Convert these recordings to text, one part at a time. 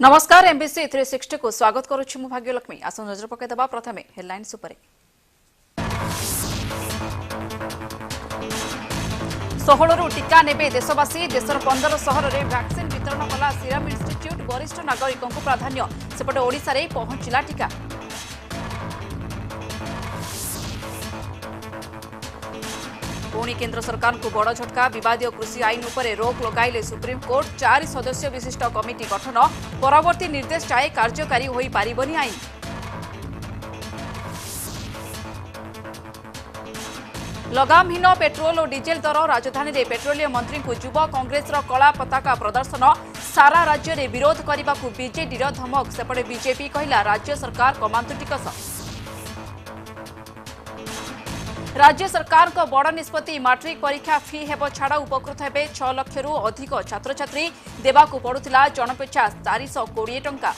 नमस्कार एमबीसी 360 को स्वागत करुछु मु भाग्यलक्ष्मी। आसु नजर पकाइदबा प्रथमे हेडलाइंस उपरे। 16 टीका नेबे देशवासी। देशर 15 सहर रे वैक्सीन वितरण कला सीरम इंस्टीट्यूट। वरिष्ठ नागरिकों को प्राधान्य। सेपटे ओडिशा रे पहुंचिला टीका। पुणी केंद्र सरकार को बड़ झटका। विवादीय कृषि आईन उपरे रोक लगाइले सुप्रीम कोर्ट। 4 सदस्य विशिष्ट कमिटी गठन। परवर्ती निर्देश जाए कार्यकारी होई पारिबनी आईन। लगामहीन पेट्रोल और डीजेल दर। राजधानी रे पेट्रोलियम मंत्री को युवा कांग्रेस कला पताका प्रदर्शन। सारा राज्य में विरोध करने को बीजेडी धमक। सेपटे बीजेपी कहला राज्य सरकार कमांतु टिकस। राज्य सरकार को बड़ निष्पत्ति। मैट्रिक परीक्षा फी हेब छाड़ उपकृत हेबे 6 लाख रु अधिक छात्र छात्री। देवाकू पड़ुथिला जनपेक्षा 420 टंका।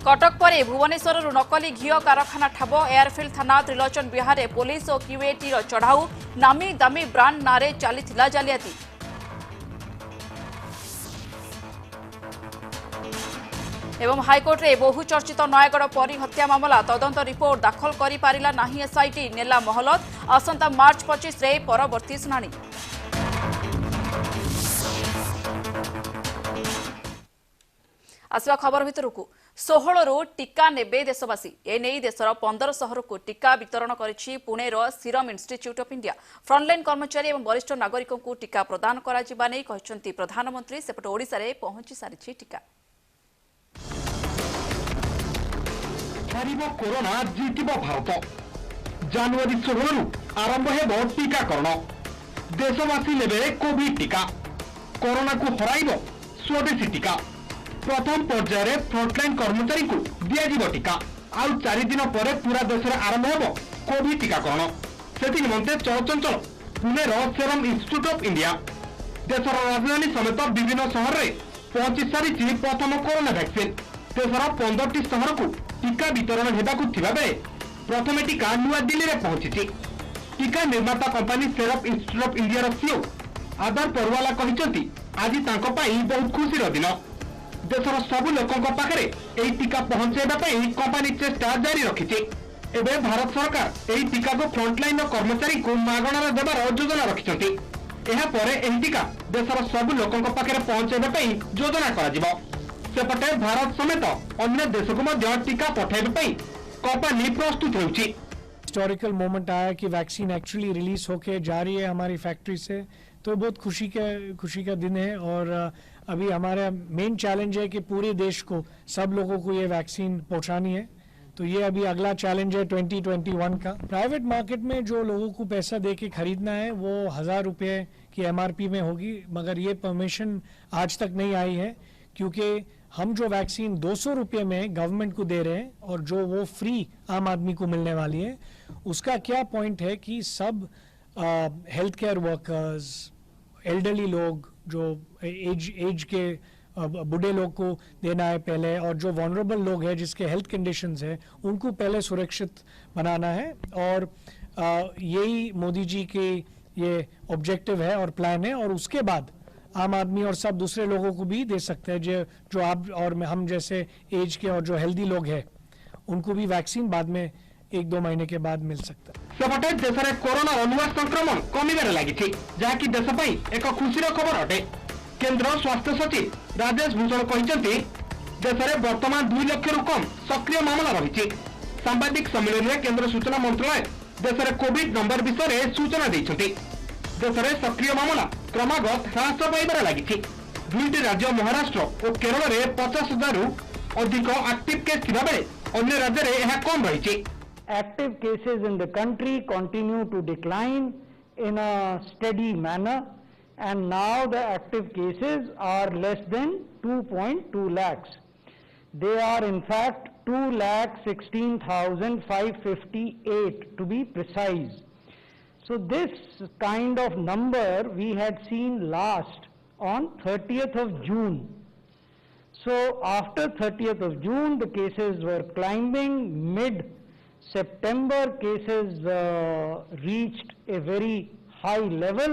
कटक परे भुवनेश्वर नकली घिओ कारखाना ठाब। एयरफिल्ड थाना त्रिलोचन विहार पुलिस और क्यूएटी चढ़ाऊ। नामी दामी ब्रांड नारे चलीथिला जालियाती। एवं हाईकोर्ट रे बहुचर्चित नयागढ़ परी हत्या मामला तदंत रिपोर्ट दाखल करि पारिला नाही एसआईटी। नेला महलत। आसंता मार्च 25 रे परवर्ती सुनानी। आसवा खबर भितरकू 16 रु टीका नेबे देशवासी। एने देशर 15 सहर को टीका वितरण करिछि पुणेर Serum Institute of India. Frontline कर्मचारी एवं वरिष्ठ नागरिकों को टीका प्रदान करा जिबा नै कहिसंती प्रधानमंत्री। सेपटे ओडिसा रे पहुंची सारिछि टीका। कोरोना जीतब भारत। जनवरी 16 आरंभ हेब टीकाकरण। देशवासी नेबे कोविड टीका। कोरोना को हराइब स्वदेशी टीका। प्रथम पर्यायर फ्रंटलाइन कर्मचारी को दिया टीका। आउ 4 दिन पर पूरा देश में आरंभ हेब कोविड टीकाकरण। से निमंते चलचंचल पुणेर सीरम इंस्टीट्यूट ऑफ इंडिया। देशर राजधानी समेत विभिन्न सहर में पहुंची सारी प्रथम कोरोना वैक्सीन। देशर 15टी सहर को टीका वितरण हेबाकु थिबा बेले प्रथम टीका नुआ दिल्ली में पहुंची। टीका निर्माता company serum Institute of India CEO आदर परवाला कहते आज तांको पाई बहुत खुशी दिन। देशर सबु लोकों पाखे यही टीका पहुंचाइबा कंपनी चेष्टा जारी रखिछि। एबे भारत सरकार यही टीका को फ्रंटलाइन कर्मचारी को मागणार देवार योजना रखिछन्ति। एहा परे एही टीका देशर सबु लोकों पाखे पहुंचाइबा योजना करा। सेपटे भारत समेत अन्य देश को टीका पठाइबा कंपनी प्रस्तुत होउछि। हिस्टोरिकल मोमेंट आया कि वैक्सीन एक्चुअली रिलीज होके जा रही है हमारी फैक्ट्री से, तो बहुत खुशी का दिन है। और अभी हमारा मेन चैलेंज है कि पूरे देश को सब लोगों को ये वैक्सीन पहुंचानी है। तो ये अभी अगला चैलेंज है 2021 का। प्राइवेट मार्केट में जो लोगों को पैसा दे के खरीदना है वो 1000 रुपये की MRP में होगी, मगर ये परमिशन आज तक नहीं आई है क्योंकि हम जो वैक्सीन 200 रुपये में गवर्नमेंट को दे रहे हैं और जो वो फ्री आम आदमी को मिलने वाली है, उसका क्या पॉइंट है कि सब हेल्थ केयर वर्कर्स, एल्डरली लोग, जो एज के बूढ़े लोग को देना है पहले, और जो वनरेबल लोग हैं जिसके हेल्थ कंडीशंस है उनको पहले सुरक्षित बनाना है। और यही मोदी जी के ये ऑब्जेक्टिव है और प्लान है। और उसके बाद आम आदमी और सब दूसरे लोगों को भी दे सकते हैं जो आप और हम जैसे एज के और जो हेल्दी लोग हैं उनको भी वैक्सीन बाद में 1-2 महीने के बाद मिल सकता है। सेपटे देश में कोरोना नुआ संक्रमण कमिबार लगी जहाँकि देश एक खुशी खबर अटे। केंद्र स्वास्थ्य सचिव राजेश भूषण कहते देश में वर्तमान 2 लाख रु कम सक्रिय मामला रही। सांबादिक सम्मेलन में केंद्र सूचना मंत्रालय देश में कोविड नंबर विषय में सूचना देते। देश में सक्रिय मामला क्रमागत ह्रास पाइबार लगी। 2टी राज्य महाराष्ट्र और केरल में 50,000 रु अधिक एक्टिव केस थिबा बेले अन्य राज्य में यह कम रही। Active cases in the country continue to decline in a steady manner, and now the active cases are less than 2.2 lakhs. They are in fact 2,16,558 to be precise. So this kind of number we had seen last on 30th of June. So after 30th of June the cases were climbing. Mid-September cases reached a very high level,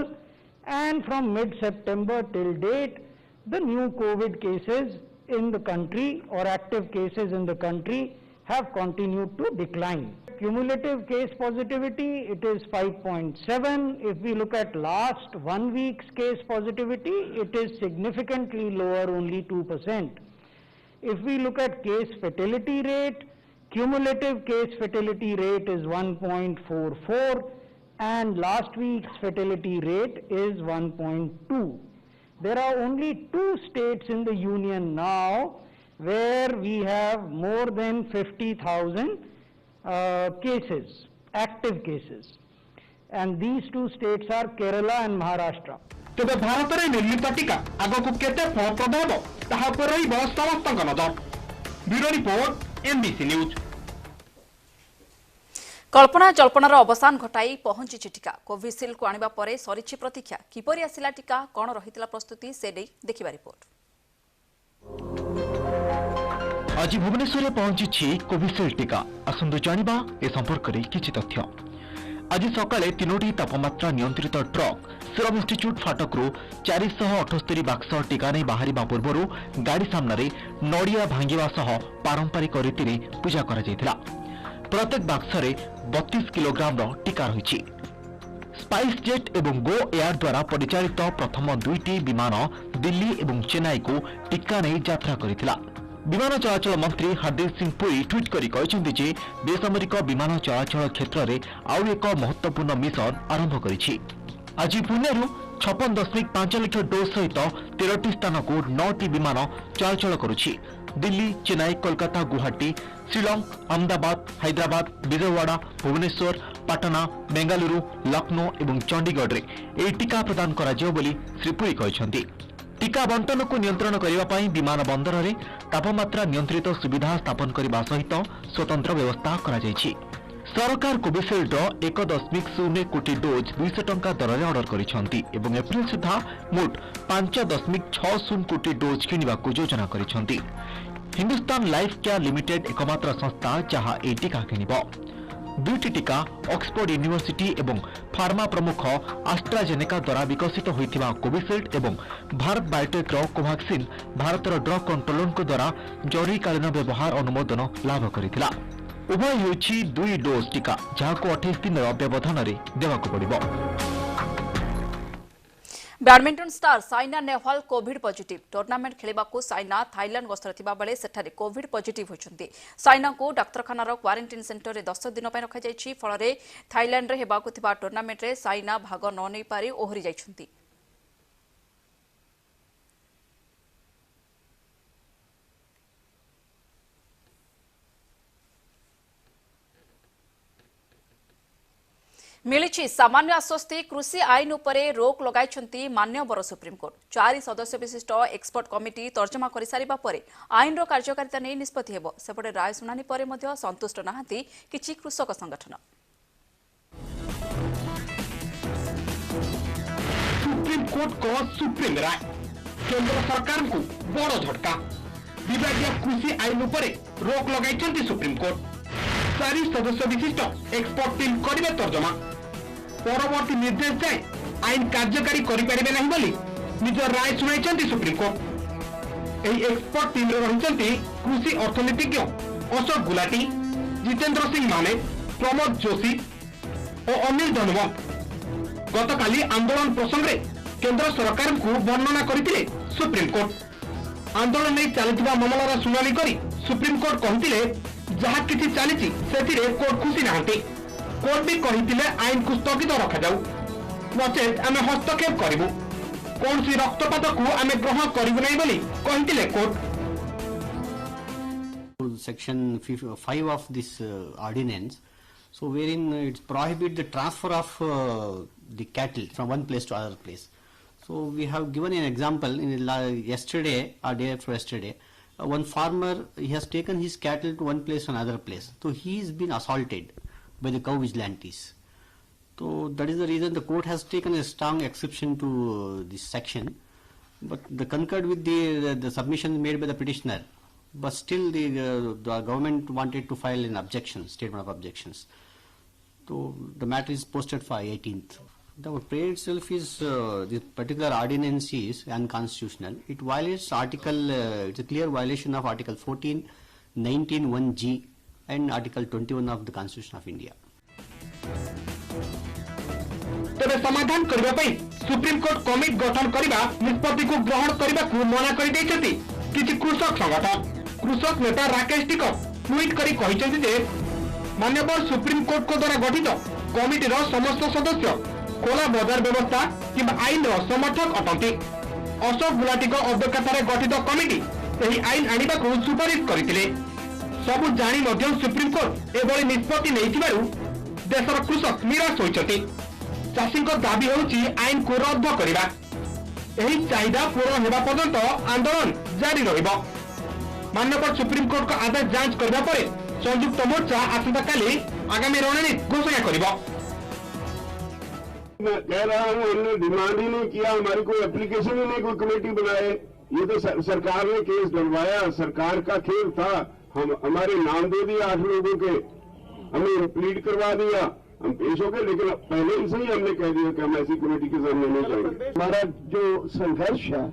and from mid-September till date, the new COVID cases in the country or active cases in the country have continued to decline. Cumulative case positivity, it is 5.7. If we look at last 1 week's case positivity, it is significantly lower, only 2%. If we look at case fatality rate, cumulative case fatality rate is 1.44 and last week's fatality rate is 1.2. There are only 2 states in the union now where we have more than 50,000 cases, active cases, and these 2 states are Kerala and Maharashtra. तेबे भारत में निर्मित टीका आगक केते फलप्रद हेब ताहा उपर रहिब समस्तक नजर। Bureau report MBC news. कल्पना जल्पनार अवसान घटाई पहुंची टीका कोविशील्ड को आनिबा परे सरिछि प्रतीक्षा किपरि आसिला टीका कोन रहितला प्रस्तुति से नै देखिबा रिपोर्ट। आज भुवनेश्वर पहुंची कोविशील्ड टीका आसंतु जानिबा ए संपर्क रे किछि तथ्य। आज सकाळे 3टी तापमात्रा नियंत्रित ट्रक सीरम इंस्टीट्यूट फाटकरू 478 बाक्स टीका नहीं बाहरिबा पूर्व गाड़ी सामने नड़िया भांगिबा सह पारंपरिक रीति रे पूजा करा जायतिला। प्रत्येक बाक्सरे 32 किलोग्राम टीका रही। स्पाइस जेट एवं गो एयर द्वारा परिचालित प्रथम 2टी विमान दिल्ली एवं चेन्नई को टीका नहीं यात्रा करितिला। विमान चलाचल मंत्री हरदीप सिंह पुरी ट्वीट करी कहते जे बेसामरिक विमान चलाचल क्षेत्र में आउ एक महत्वपूर्ण मिशन आरंभ करिछि। आज पुणेरू 56.5 लाख डोज सहित 13टी स्थान को 9टी विमान चलाचल करुछि। दिल्ली, चेन्नई, कोलकाता, गुवाहाटी, शिलंग, अहमदाबाद, हैदराबाद, विजयवाड़ा, भुवनेश्वर, पाटना, बेंगालुरु, लखनऊ एवं चंडीगढ़ रे ए टीका प्रदान करा जियो बोली श्री पुरी कहछन्ती। टीका बंटन को नियंत्रण करने विमान बंदर में तापमात्रा नियंत्रित सुविधा स्थापन करने सहित स्वतंत्र व्यवस्था करा जायछि। सरकार कोविशील्ड 1.0 कोटी डोज 200 टंका दर में ऑर्डर करिसेंती एवं एप्रिल सुधा मोट 5.60 कोटी डोज किनिबा को योजना करिसेंती। हिंदुस्तान लाइफ केयर लिमिटेड एकमात्र संस्था जहां ए टीका किनिबो। 2टी टीका ऑक्सफोर्ड यूनिवर्सिटी एवं फार्मा प्रमुख आस्ट्राजेनेका द्वारा विकसित होइथिबा कोविशील्ड एवं भारत बायोटेक कोवैक्सीन भारतर ड्रग कंट्रोलर द्वारा जरूरीकालीन व्यवहार अनुमोदन लाभ करिथिला। उभय होइछि 2 डोज टीका जहाको 28 दिन व्यवधान रे देवाको पड़िबो। Badminton star Saina Nehwal Covid positive tournament खेलिबाकू साइना थाईलैंड गस्तर थिबा बेले सेठारे कोविड पॉजिटिव होइछन्ती। साइना को डाक्तरखानार क्वारंटाइन सेंटर रे 10 दिन पय रखा जायछि। फलरे थाईलैंड रे हेबाकू थिबा टूर्नामेंट रे साइना भाग न नै पारि ओहरि जायछन्ती। मिली सामान्य आश्वस्ति कृषि आईन उपरे रोक लगाई मान्यवर सुप्रीमकोर्ट। 4 सदस्य विशिष्ट एक्सपर्ट कमिटी तर्जमा कर सारिबा परे आईन रो कार्यकारिता नहीं निष्पत्ति हेबो। सेपटे राय शुणानी परे मध्य संतुष्ट नाहांती किछि कृषक संगठन। सुप्रीम कोर्ट को सुप्रीम राय केंद्र सरकार को बड़ झटका। विभागीय कृषि आईन उपरे रोक लगाई सुप्रीम कोर्ट। 4 सदस्य विशिष्ट एक्सपर्ट टीम करिवे तर्जमा। परवर्ती निर्देश जाए आईन कार्यकारी करिपारिबे नहीं बोली निज राय सुनाइछन्ती सुप्रीम कोर्ट। एही एक्सपर्ट टीम रे रहिछन्ती कृषि अर्थनीतिज्ञ अशोक गुलाटी, जितेंद्र सिंह माने, प्रमोद जोशी और अनिल धनवंत। गतकाली आंदोलन प्रसंग रे केंद्र सरकार को वर्णना करथिले सुप्रीम कोर्ट। आंदोलन नहीं चलुवा मामलार शुणानी करी सुप्रीम कोर्ट कहथिले जहाँ किसी चली कोर्ट खुशी नहांती। कोर्ट भी कही आईन को स्थगित रखा जाऊ नचेत आम हस्तक्षेप करूँ कौन सी रक्तपात को आम ग्रहण करूँ नहीं बोली कही court. Section 5 of this ordinance, so wherein it prohibit the transfer of the cattle from one place to other place. So we have given an example in yesterday or day after yesterday. One farmer, he has taken his cattle to one place to another place. So he has been assaulted by the cow vigilantes. So that is the reason the court has taken a strong exception to this section. But they concurred with the submissions made by the petitioner. But still the government wanted to file an objection, statement of objections. So the matter is posted for 18th. The prayer itself is this particular ordinance is unconstitutional. It violates it's a clear violation of Article 14, 19, 1G and Article 21 of the Constitution of India. तेरे समाधान करबा पई supreme court committee गठन करबा निष्पत्ति को ग्रहण करबा को मना कर दैछथि किछि कृषक संगठन। कृषक नेता राकेश टिकट ट्वीट करी कहिसेंति जे माननीय सुप्रीम कोर्ट को द्वारा गठित कमिटी रो समस्त सदस्य खोला बजार व्यवस्था कि आईन समर्थक अटंती। अशोक गुलाटी अध्यक्षतार गठित कमिटी एही आईन आनिबा को सुपारिश करथिले। सबु जानी मध्य सुप्रीम कोर्ट एभली निष्पत्ति नैथिबारु देशर कृषक निराश होइछथि। चाषी दाबी होउछि आईन को रद्द करिबा। एही चाहिदा पूर्ण हेबा पर्यंत आंदोलन जारी रहिबो। माननीय सुप्रीम कोर्ट को आदेश जांच करबा परे संयुक्त मोर्चा आसंता काली आगामी रणनीति घोषणा करिबो। मैं कह रहा हूँ हमने डिमांड ही नहीं किया, हमारी कोई एप्लीकेशन ही नहीं, कोई कमेटी बनाए। ये तो सरकार ने केस डलवाया, सरकार का खेल था। हमारे नाम दे दिया 8 लोगों के, हमें प्लीड करवा दिया, हम पेश हो गए। लेकिन पहले ही से ही हमने कह दिया कि हम ऐसी कमेटी के सामने नहीं जाएंगे। हमारा जो संघर्ष है,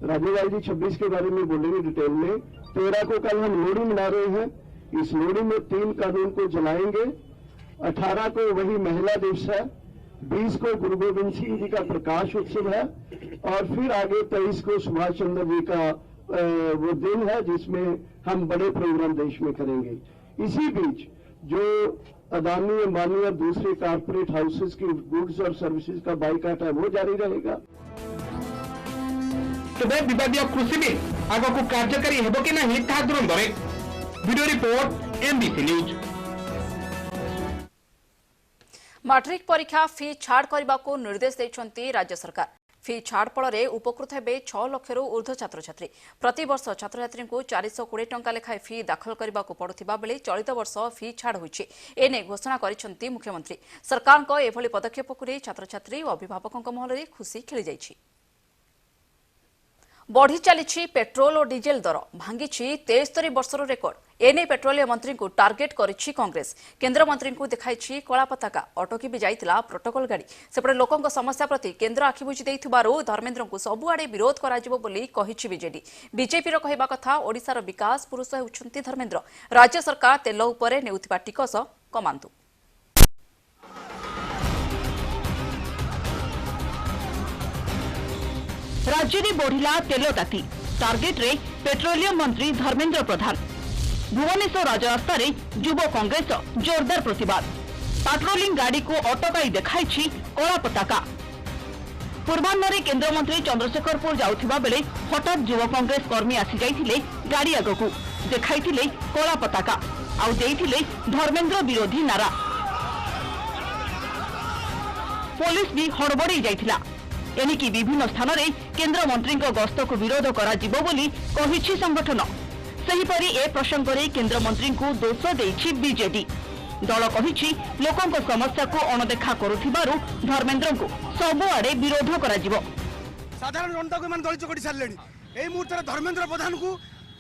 राज्यपाल जी 26 के बारे में बोलेंगे डिटेल में। 13 को कल हम लोहड़ी मना रहे हैं। इस लोहड़ी में 3 कानून को जलाएंगे। 18 को वही महिला दिवस है। 20 को गुरु गोविंद सिंह जी का प्रकाश उत्सव है और फिर आगे 23 को सुभाष चंद्र जी का वो दिन है जिसमें हम बड़े प्रोग्राम देश में करेंगे। इसी बीच जो अदानी, अंबानी और दूसरे कारपोरेट हाउसेस की गुड्स और सर्विसेज का बाइकाट है वो जारी रहेगा। तेज विवादीय कृषि बिल आग को कार्यकारी हेबो कि नहीं ता द्वंद्व। Video report MBC news. Matric परीक्षा फी छाड़ करने को निर्देश देछंती राज्य सरकार। फी छाड़ फल उपकृत हेबे 6 लाख ऊर्ध्व छात्र छात्री। प्रति वर्ष छात्र छात्री को 420 टंका लेखाएं फी दाखल करने को पड़ुथिबा बेले चलित वर्ष फी छाड़ होइछि। एने घोषणा करिसंती मुख्यमंत्री। सरकार को एभली पदक्षेप को छात्र छात्री और अभिभावकों महल में खुशी खेली जाइछि। बढ़ी चली पेट्रोल और डीजेल दर भांगी 73 वर्षर रेकर्ड। एने पेट्रोलियम मंत्री को टार्गेट करिछि कांग्रेस। केंद्र मंत्री को देखाइछि कला पताका। अटकी भी जाइतिला प्रोटोकॉल गाड़ी। सेपटे लोकों समस्या प्रति केंद्र आखिबुझी देइथिबारु धर्मेंद्र को सबुआडे विरोध कराजिबो बोली कहिछि बीजेडी। बीजेपी रो कहबा कथा ओडिसार विकास पुरुष हेउछंती धर्मेंद्र। राज्य सरकार तेल उपरे नेउथिबा टिकस कमांतु। राज्य में बढ़िला तेल ताती। टार्गेट रे पेट्रोलियम मंत्री धर्मेंद्र प्रधान। भुवनेश्वर राजरास्ता रे युव कांग्रेस जोरदार प्रतिवाद। पेट्रोलिंग गाड़ी को अटकाई देखाई कला पताका। पूर्वाह्न केंद्र मंत्री चंद्रशेखरपुर जाउथिबा बेले हठात युव कांग्रेस कर्मी आसी जाइथिले गाड़ी आगकू देखाइथिले कला पताका आउ देइथिले धर्मेंद्र विरोधी नारा। पुलिस भी हड़बड़ी जाइथिला। एनिकी विभिन्न स्थान में केंद्र मंत्री गस्त को विरोध कराजिबो बोली कहिछि संगठन। सेहिपरि ए प्रसंग में केंद्र मंत्री को दोष देछि बीजेडी। दल कहिछि लोकों समस्या को अणदेखा करुथिबारु धर्मेंद्र को सबुआडे विरोध कराजिबो। साधारण जनता को दलित चकटी सारे एई मुहूर्त धर्मेंद्र प्रधान को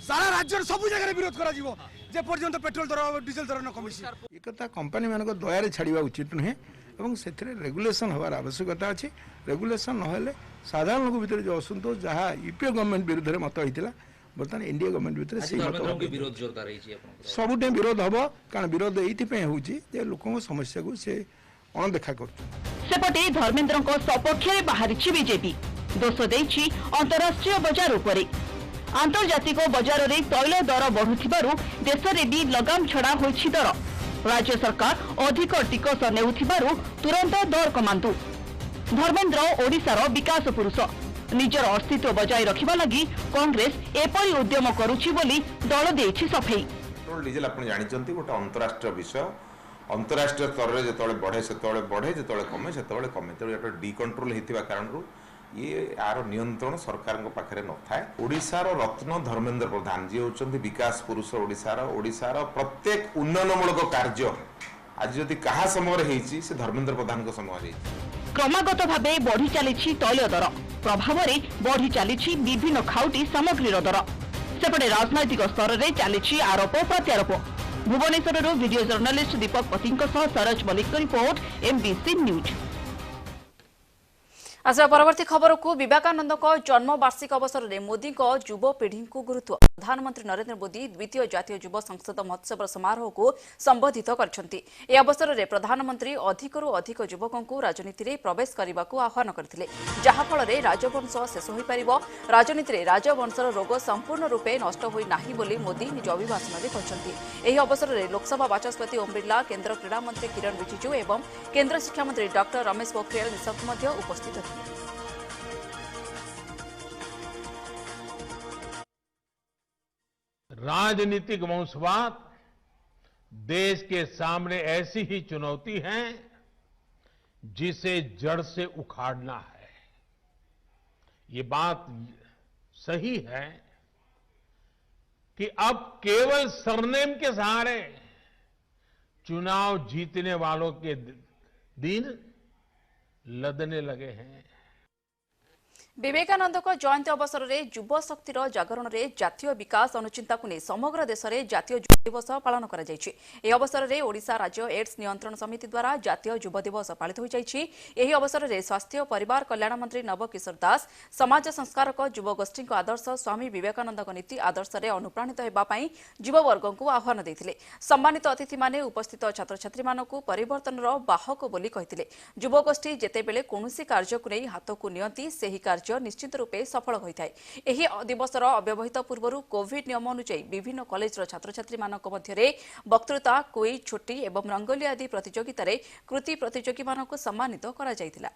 सारा राज्य सब जगह विरोध कराजिबो जे पर्यंत पेट्रोल दर डीजेल दर न कमिछि। ए कथा कंपनी मानको दयारे छाड़िबा उचित नुहे এবং সেথরে রেগুলেশন হওয়ার আবশ্যকতা আছে। রেগুলেশন নহলে সাধারণ লোক ভিতরে যে অসন্তোষ যাহা यूपीए गवर्नमेंट विरुद्ध रे मत होइतिला बर्तमान एनडीए गवर्नमेंट ভিতরে সেই মত विरोध जोरदार रहिछि। आपन सबुटे विरोध हबो कारण विरोध एइति पे होउछि जे लोकन समस्या को से अणदेखा करछ। सेपटे धर्मेंद्र को सपक्ष रे बाहरिछि बीजेपी। दोष देछि अंतरराष्ट्रीय बाजार उपरे। आंतर्जातिक बाजार रे तैल दर बढ़ुथिबारु देश रे भी लगाम छड़ा होइछि दर। राज्य सरकार अधिक टिकस नेउथिबारु तुरंत दर कमांतु। धर्मेंद्र ओडिसार विकास पुरुष। निजर अस्तित्व बजाय रखिबा लागि कांग्रेस एपरि उद्यम करूछि बोली दल देछि सफेई। पेट्रोल डीजेल आपण जानिचंती गोटे अंतरराष्ट्रीय विषय। अंतरराष्ट्रीय स्तर रे जेतळे बढ़े जेतळे कमे तो एटा डिकंट्रोल हेतिबा कारणरू ये आर नियंत्रण सरकार पाखे न थाए। ओडिशार रत्न धर्मेंद्र प्रधान जी होचंती विकास पुरुष। ओडिशार प्रत्येक उन्नयनमूलक कार्य आज जदि कहा समय हेछि से धर्मेंद्र प्रधान को समय हेछि। क्रमागत भावे बढ़ी चली तैल दर प्रभाव में बढ़ी चली विभिन्न खाउटी सामग्री दर। सेपटे राजनैतिक स्तर में चली आरोप प्रत्यारोप। भुवनेश्वर वीडियो जर्नलिस्ट दीपक पति Saroj Malik report MBC news. आसा परवर्ती खबर को विवेकानंद जन्म वार्षिक अवसर में मोदी युव पीढ़ी को गुरुत्व प्रधानमंत्री नरेंद्र मोदी द्वितीय जातीय युव संसद महोत्सव समारोह को संबोधित करछंती। ए अवसर में प्रधानमंत्री अधिकरू अधिक युवकों को राजनीति में प्रवेश करने को आह्वान करथिले, जहा फल राजवंश शेष हो पारिबो। राजनीति में राजवंशर रोग संपूर्ण रूपे नष्ट होई नाही बोली मोदी निज अभिभाषण में कहछंती। एही अवसर में लोकसभा बाचस्पति ओम बिरला, केंद्र क्रीड़ा मंत्री किरण रिजिजू एवं केंद्र शिक्षा मंत्री डॉ रमेश पोखरियाल निशंक मध्य उपस्थित थे। राजनीतिक वंशवाद देश के सामने ऐसी ही चुनौती है जिसे जड़ से उखाड़ना है। ये बात सही है कि अब केवल सरनेम के सहारे चुनाव जीतने वालों के दिन लदने लगे हैं। विवेकानंद जयंती अवसर में युव शक्तिर जागरण में जातीय विकास अनुचिंता को नहीं समग्र देश में जातीय युव दिवस पालन कर अवसर में ओडिशा राज्य एड्स नियंत्रण समिति द्वारा जातीय युव दिवस पालित हो जाए। अवसर में स्वास्थ्य परिवार कल्याण मंत्री नव किशोर दास, समाज संस्कारक युव गोष्ठी आदर्श स्वामी विवेकानंद नीति आदर्श में अनुप्राणित होगापी युववर्ग को आह्वान देते। सम्मानित अतिथि माने उपस्थित छात्र छात्री मानक परिवर्तन बाहक बोली कहते। युव गोष्ठी जेतेबेले कौनसी कार्य को नहीं हाथ को नियंती सेही कार्य निश्चित रूपे सफल होता है। एही दिवसर अव्यवहित पूर्व कोविड नियम अनुसार विभिन्न कॉलेजर छात्र छात्री मानक मध्यरे वक्तृता, क्विज, छुट्टी एवं रंगोली आदि प्रतियोगिता रे कृति प्रतियोगी मानक सम्मानित करा जायतिला।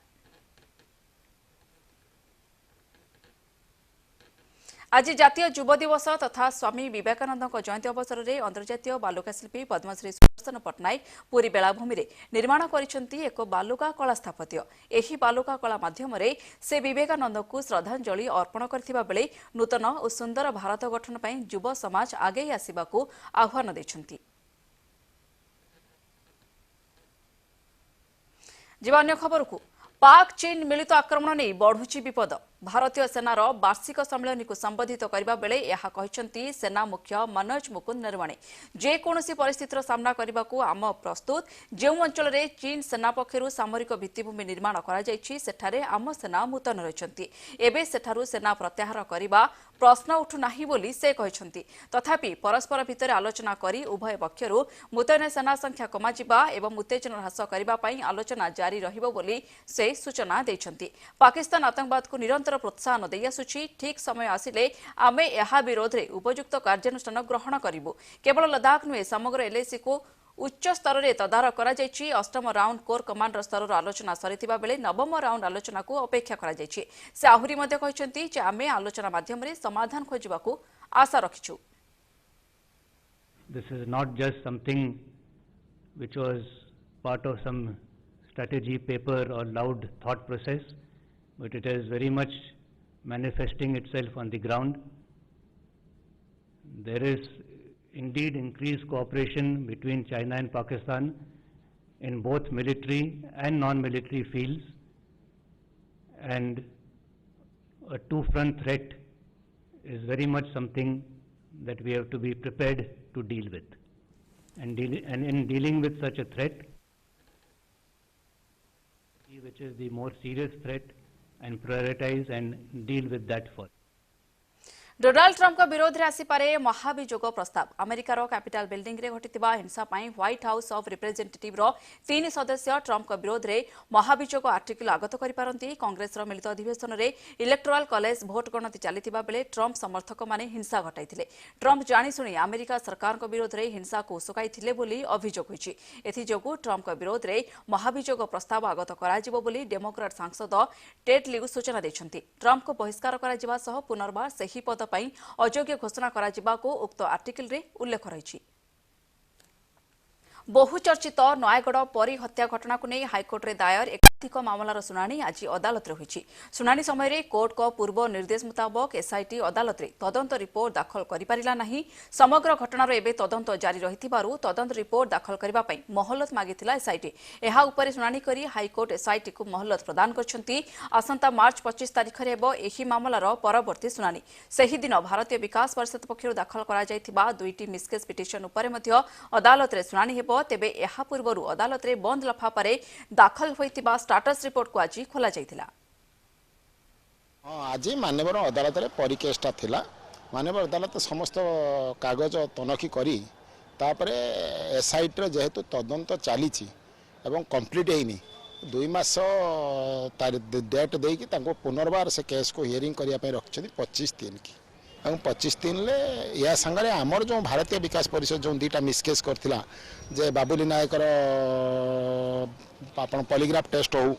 आज जातीय युव दिवस तथा स्वामी विवेकानंद जयंती अवसर में अंतर्जातीय बालुका शिल्पी पद्मश्री सुदर्शन पट्टनायक पुरी बेलाभूमि में निर्माण करिसेंती एक बालुका कला स्थापत्य। एही बालुका कला माध्यम से विवेकानंद को श्रद्धांजलि अर्पण करथिबा बेले नूतन और सुंदर भारत गठन पई युव समाज आगे आसिबाकू आह्वान दैछंती। जीवा अन्य खबर को पाक चीन मिलित आक्रमण नहीं बढ़ुची विपद। भारतीय सेनार वार्षिक सम्मेलन को संबोधित करने बेले यह कहते सेना मुख्य मनोज मुकुंद नरवणे, जेकोसी परिस्थितिर सामना करने को आम प्रस्तुत। जो अंचल में चीन सेना पक्षर सामरिक भित्तिभूमि निर्माण कर आम सेना मुतयन रही एवं सेठारू सेना प्रत्याहार करने प्रश्न उठुना बोली से कहते। तथापि परस्पर भितर आलोचना करी उभय पक्षर मुतयन सेना संख्या कमाजिबा एवं उत्तेजना ह्रास करने आलोचना जारी रहिबो बोली से सूचना देइछंती। पाकिस्तान आतंकवाद को निरंतर प्रोत्साहन दे आसुछि। ठीक समय आसिले आमे यहा विरोध में उपयुक्त कार्यानुष्ठान ग्रहण करिबु। केवल लद्दाख नुहे समग्र एलएसी को उच्च स्तर में तदारख करा जायछि। अष्टम राउंड कोर कमांडर स्तर आलोचना सरिथिबा बेले नवम राउंड आलोचना को अपेक्षा करा जायछि। से आहुरी मध्ये कहछन्ति जे आमे आलोचना माध्यम रे समाधान खोजिबाकू आशा रखिछु। This is not just something which was part of some strategy paper or loud thought process, but it is very much manifesting itself on the ground. There is indeed increased cooperation between China and Pakistan in both military and non-military fields, and a two-front threat is very much something that we have to be prepared to deal with. And in dealing with such a threat, which is the more serious threat, and prioritize and deal with that first. Donald Trump का विरोध में आसीपारे महाभियोग प्रस्ताव। अमेरिकार capital building रे घटिथिबा हिंसा पई white house of representative रो 3 सदस्य ट्रम्प का विरोध में महाभियोग आर्टिकल आगत करि पारंती। कांग्रेस रो मिलित अधिवेशन रे इलेक्टोरल कॉलेज भोट गणति चलिथिबा बेले ट्रम्प समर्थक माने हिंसा घटाइथिले। ट्रम्प जानि सुनी अमेरिका सरकार को विरोध में हिंसा को उसकाइथिले बोली अभियोग होइछि। एथि जोगु ट्रम्प का विरोध में महाभियोग प्रस्ताव आगत कराजिबो बोली डेमोक्रेट सांसद टेड लिउ सूचना दैछन्ती। ट्रम्प को बहिष्कार कराजिबा सह पुनर्बार सही पद अयोग्य घोषणा को उक्त आर्टिकल रे उल्लेख रही। बहुचर्चित नयगढ़ परी हत्या घटना को नहीं हाइकोर्ट रे दायर एकाधिक मामलार शुणाणी आज अदालत रे होईछि। शुणाणी समय कोर्ट को पूर्व निर्देश मुताबक एसआईटी अदालत रे तदंत रिपोर्ट दाखल करि पारिला नाही। समग्र घटनार एबे तदंत जारी रहिथिबारु तदंत रिपोर्ट दाखल करिबा पई मोहलत मागिथिला एसआईटी। एहा उपरे शुणाणी करी हाइकोर्ट एसआईटी को मोहलत प्रदान करछन्ती। आसंता मार्च 25 तारिख रे हेबो एही मामलार परवर्ती शुणाणी। सेही दिन भारतीय विकास परिषद पक्षरु दाखल करा जायथिबा दुईटी मिसकेस पिटिशन उपरे मध्य अदालत रे शुणाणी हेबो। तेबे एहा पूर्वरु अदालत रे बंद लफाफारे दाखल होइतिबा स्टाटस रिपोर्ट को आज खोला जायतिला। आज माननीय अदालत में परिकेसटा थिला माननीय अदालत समस्त कागज तनखी करी तापरे एसआईटी जेहेतु तदंत चली कंप्लीट होनी 2 मास डेट देकी पुनर्बार से केस को हियरिंग करने रखिंट 25/3 की 25/3 या सांगे आमर जो भारतीय विकास परिषद जो 2टा मिसकेस करथिला जे बाबुली नायकर आपण पॉलीग्राफ टेस्ट हो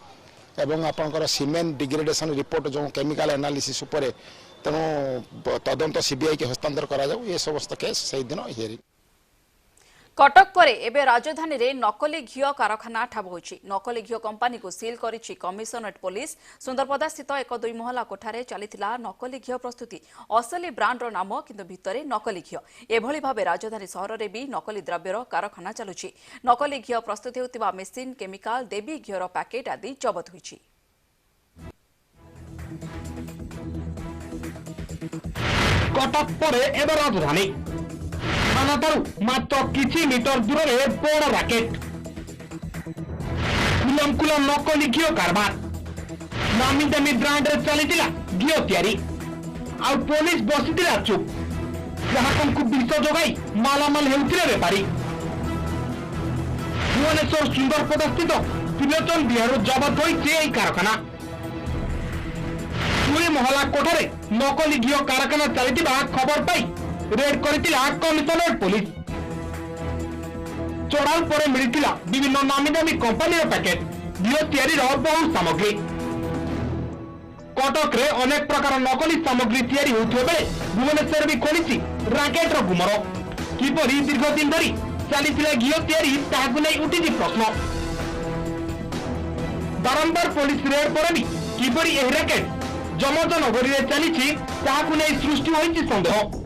एवं आपंकर सीमेंट डिग्रेडेशन रिपोर्ट जो केमिकल एनालिसिस उपरे तेणु तदंत सीबीआई के हस्तांतर करा जाऊ ये समस्त केस से दिन हियरिंग। कटक परे एबे राजधानी रे नकली घिओ कारखाना ठाब होइछि। नकली घिओ कंपनी को सील करिछि कमिशनरेट पुलिस। सुंदरपदा स्थित एक 2 महला कोठारे चलिथिला नकली घिओ प्रस्तुति। असली ब्रांड रो नाम किंतु भितरे नकली घिओ। एभली भाबे राजधानी सहर रे भी नकली द्रव्यर कारखाना चलुछि। नकली घिओ प्रस्तुति होतिबा मेसिन केमिकल देवी घिओर पैकेट आदि जबत होइछि। कटक परे एबे राजधानी थानाठारू मात्र किछि मीटर दूर में बड़ राकेट कुलम नकली घिओ कारबार नामी दामी ब्रांड रे चलीथिला घिओ तैयारी आ पुलिस बसिथिला चुप ग्राहक को विष जोगाई मालामाल हेउथिले बेपारी। भुवनेश्वर सुंदरपदा स्थित त्रिलोचन बिहार जबत होइछि कारखाना। 2 महला कोठारे नकली घिओ कारखाना चलीथिबा खबर पाई रेड करथिला कमिशनरेट पुलिस। चढ़ाऊ पर मिलथिला विभिन्न नामी दामी कंपनी पैकेट घिओ तैयारी बहु सामग्री। कटक रे अनेक प्रकार नकली सामग्री तैयारी होउथिबा बेले भुवनेश्वर भी खोलिछि राकेट रो गुमर। किपरि दीर्घ दिन धरी चलीथिला घिओ तैयारी ताहाकु नै उठिछि प्रश्न। बारंबार पुलिस रेड पर भी किपरि एही राकेट जमज नगरी रे चलीछि ताहाकु नै सृष्टि होइछि संदेह।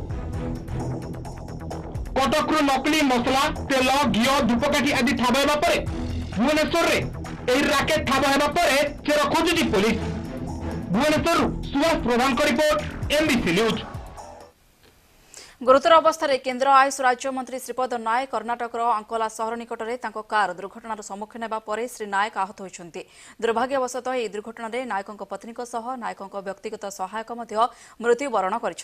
कटक नकली मसला तेल घिओ धूपकाठी आदि ठाब होगा पर भुवनेश्वर रे राकेट ठाब होगा पर चेर खोजुची पुलिस। भुवनेश्वर सुभाष प्रधान का रिपोर्ट एमबीसी न्यूज। गुरुतर अवस्था केन्द्र आयुष राज्य मंत्री श्रीपद नायक कर्णाटकर अंकोला सहर निकट में कार दुर्घटनार सम्मुखीन होगा श्री नायक आहत होती। दुर्भाग्यवशतः यह दुर्घटना में नायकों पत्नी नायकों व्यक्तिगत सहायक मृत्युवरण कर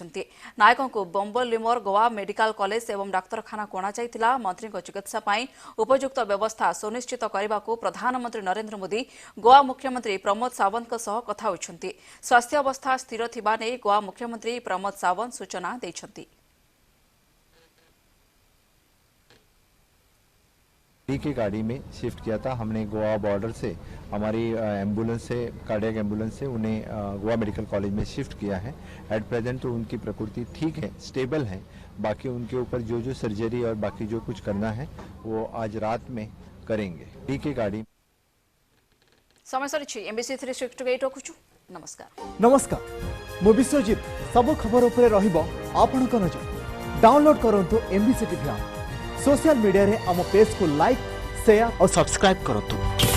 नायकों बम्बलिमोर गोवा मेडिकल कॉलेज एवं डाक्तरखाना अणाई। मंत्री चिकित्सा उपयुक्त व्यवस्था सुनिश्चित करने को प्रधानमंत्री नरेंद्र मोदी गोवा मुख्यमंत्री प्रमोद सावंत कथा होती। स्वास्थ्य अवस्था स्थिर थिबा नै गोवा मुख्यमंत्री प्रमोद सावंत सूचना देछंती। की गाड़ी में शिफ्ट किया था हमने गोवा बॉर्डर से हमारी एम्बुलेंस से कार्डियक एम्बुलेंस से उन्हें गोवा मेडिकल कॉलेज में शिफ्ट किया है। एट प्रेजेंट तो उनकी प्रकृति ठीक है, स्टेबल है। बाकी उनके ऊपर जो सर्जरी और बाकी जो कुछ करना है वो आज रात में करेंगे। ठीक है गाड़ी समय सरी एमबीसी 368 रखुछु। नमस्कार मु विश्वजीत सब खबर उपरे रहिबो आपनक नजर। डाउनलोड करंतु एमबीसी टीवी सोशल मीडिया रे आम पेज को लाइक शेयर और सब्सक्राइब करंतु।